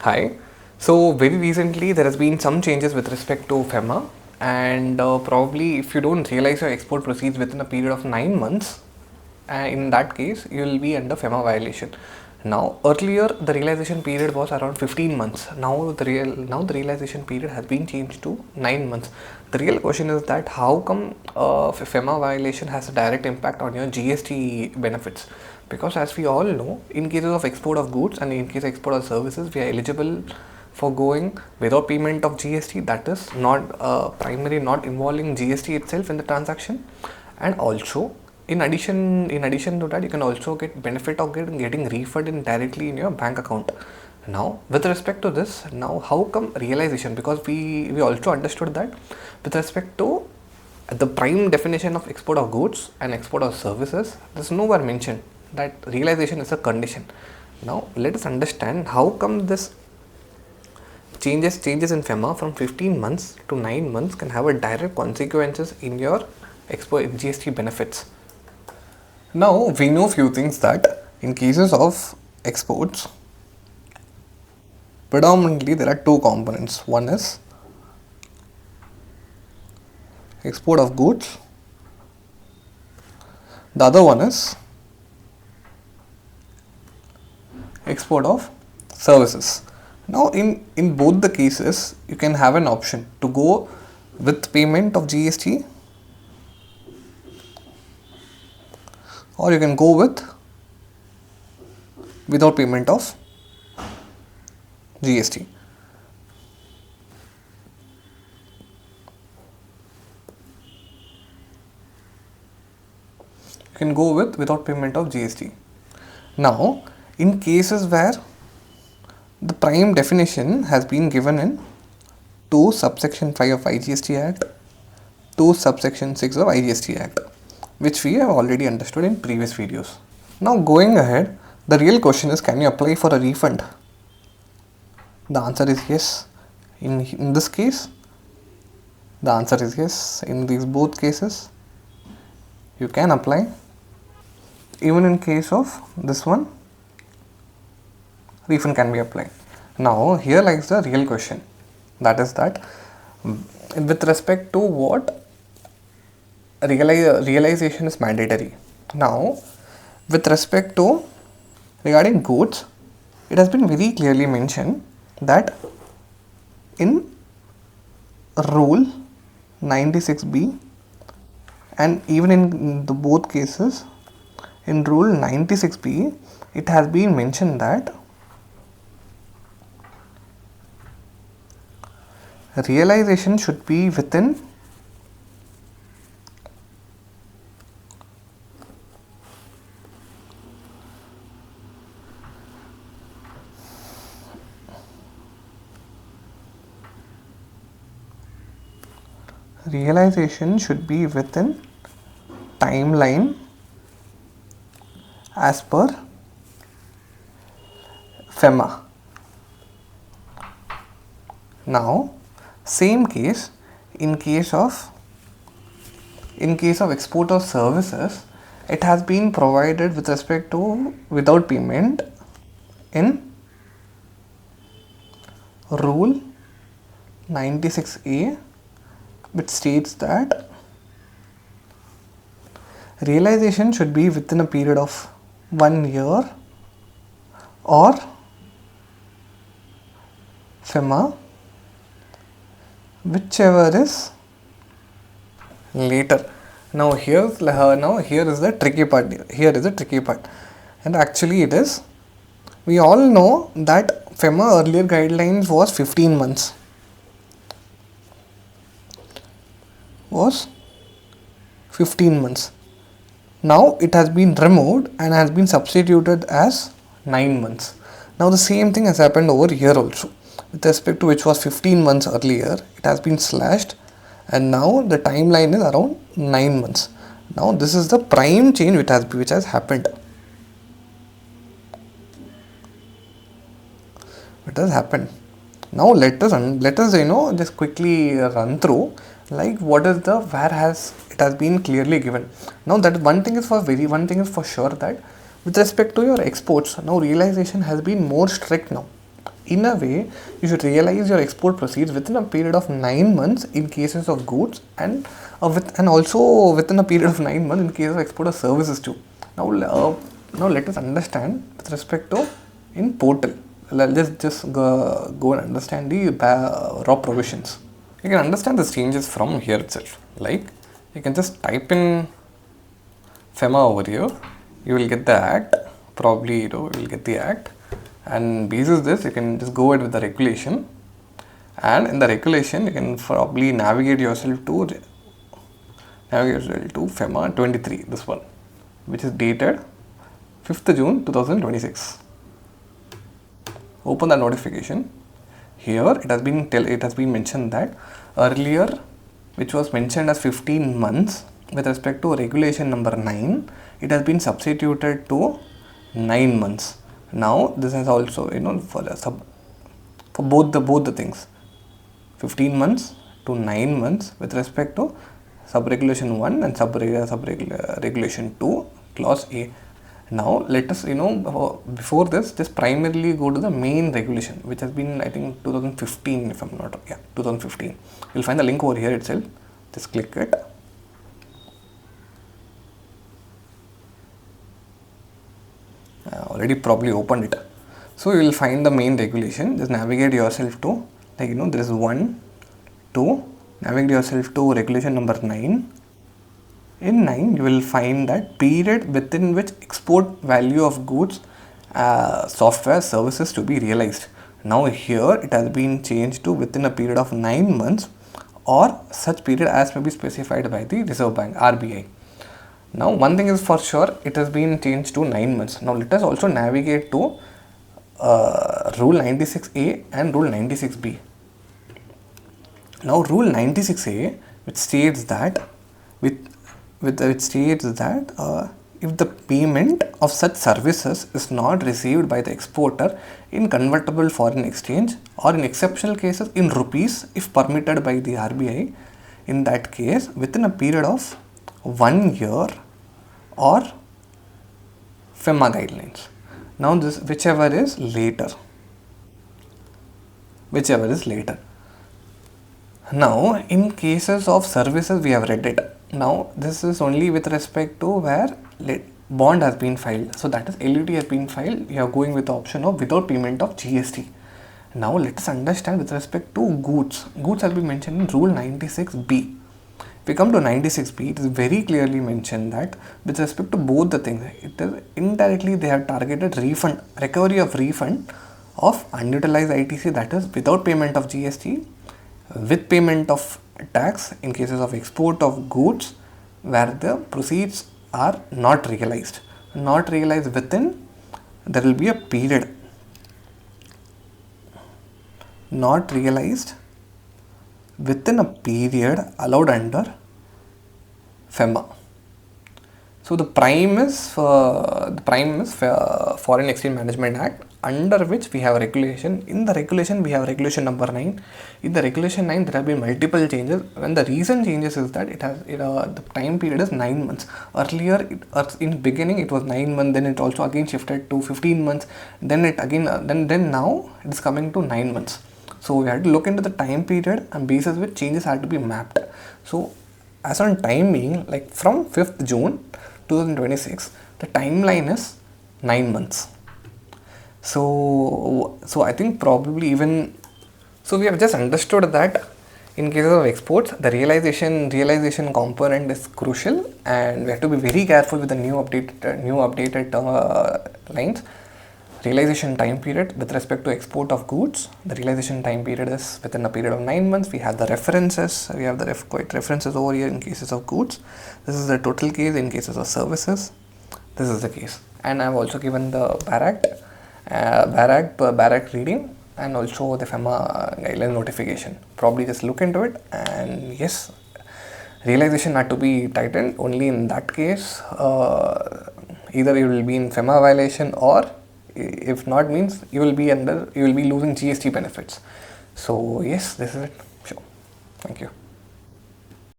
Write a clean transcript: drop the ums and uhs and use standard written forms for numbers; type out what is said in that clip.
Hi. So very recently there has been some changes with respect to FEMA, and probably if you don't realize your export proceeds within a period of 9 months, in that case you will be under FEMA violation. Now earlier the realization period was around 15 months. Now the realization period has been changed to 9 months. The real question is that how come FEMA violation has a direct impact on your GST benefits? Because as we all know, in cases of export of goods and in case of export of services, we are eligible for going without payment of GST. That is not primary, not involving GST itself in the transaction. And also, in addition to that, you can also get benefit of getting refunded directly in your bank account. Now, with respect to this, now how come realization? Because we also understood that with respect to the prime definition of export of goods and export of services, there's nowhere mentioned that realization is a condition. Now let us understand how come this changes in FEMA from 15 months to 9 months can have a direct consequences in your export GST benefits. Now we know few things that in cases of exports, predominantly there are two components. One is export of goods, the other one is export of services. Now in both the cases you can have an option to go with payment of GST, or you can go without payment of GST. You can go without payment of GST. Now in cases where the prime definition has been given in 2 subsection 5 of IGST Act, 2 subsection 6 of IGST Act, which we have already understood in previous videos. Now going ahead, the real question is, can you apply for a refund? The answer is yes. In this case, the answer is yes. In these both cases, you can apply. Even in case of this one, refund can be applied. Now here lies the real question, that is that with respect to what realization is mandatory. Now with respect to regarding goods, it has been very clearly mentioned that in rule 96B and even in the both cases in rule 96B, it has been mentioned that realization should be within timeline as per FEMA. Now same case in case of export of services, it has been provided with respect to without payment in rule 96A, which states that realization should be within a period of 1 year or FEMA, whichever is later. Now here is the tricky part. And actually it is, we all know that FEMA earlier guidelines was 15 months. Now it has been removed and has been substituted as 9 months. Now the same thing has happened over here also. With respect to which was 15 months earlier, it has been slashed and now the timeline is around 9 months. Now this is the prime change which has happened. Now let us just quickly run through like what is the it has been clearly given. Now that one thing is for sure that with respect to your exports, now realization has been more strict now. In a way, you should realize your export proceeds within a period of 9 months in cases of goods, and also within a period of 9 months in case of export of services too. Now let us understand with respect to in portal. Let's just go and understand the raw provisions. You can understand these changes from here itself. Like, you can just type in FEMA over here. You will get the act. Probably you will get the act, and basis this you can just go ahead with the regulation. And in the regulation, you can probably navigate yourself to FEMA 23. This one, which is dated 5th June 2026. Open the notification. Here it has been mentioned that earlier, which was mentioned as 15 months with respect to regulation number 9, it has been substituted to 9 months. Now this has also for both the things, 15 months to 9 months with respect to sub-regulation 1 and sub-regulation 2 clause A. Now let us before this, just primarily go to the main regulation, which has been, I think, 2015, if I'm not, 2015. You'll find the link over here itself. Just click it. Already probably opened it. So you will find the main regulation. Just navigate yourself to, there is 1, 2, navigate yourself to regulation number 9. In 9, you will find that period within which export value of goods, software, services to be realized. Now here it has been changed to within a period of 9 months or such period as may be specified by the Reserve Bank, RBI. Now one thing is for sure, it has been changed to 9 months. Now let us also navigate to Rule 96A and Rule 96B. Now Rule 96A, which states that if the payment of such services is not received by the exporter in convertible foreign exchange or in exceptional cases in rupees if permitted by the RBI, in that case within a period of 1 year or FEMA guidelines. Now this whichever is later. Now in cases of services, we have read it. Now this is only with respect to where bond has been filed. So that is LUT has been filed. You are going with the option of without payment of GST. Now let us understand with respect to goods. Goods has been mentioned in Rule 96B. If we come to 96B, it is very clearly mentioned that with respect to both the things, it is indirectly they have targeted recovery of refund of unutilized ITC, that is without payment of GST, with payment of tax in cases of export of goods where the proceeds are not realized. Not realized within, there will be a period. Not realized within a period allowed under FEMA. So the prime is Foreign Exchange Management Act, under which we have a regulation. In the regulation, we have regulation number 9. In the regulation 9, there have been multiple changes. And the recent changes is that the time period is 9 months. Earlier, in beginning, it was 9 months. Then it also again shifted to 15 months. Then now it is coming to 9 months. So we had to look into the time period and basis which changes had to be mapped. So as on time being, like from 5th June 2026, the timeline is 9 months. So I think probably even, so we have just understood that in cases of exports, the realization component is crucial, and we have to be very careful with the new updated lines. Realization time period with respect to export of goods, the realization time period is within a period of 9 months. We have the references, references over here in cases of goods. This is the total case in cases of services. This is the case, and I have also given the BARAC reading and also the FEMA guideline notification. Probably just look into it, and yes, realization had to be tightened. Only in that case, either you will be in FEMA violation, or if not, means you will be losing GST benefits. So yes, this is it. Sure. Thank you.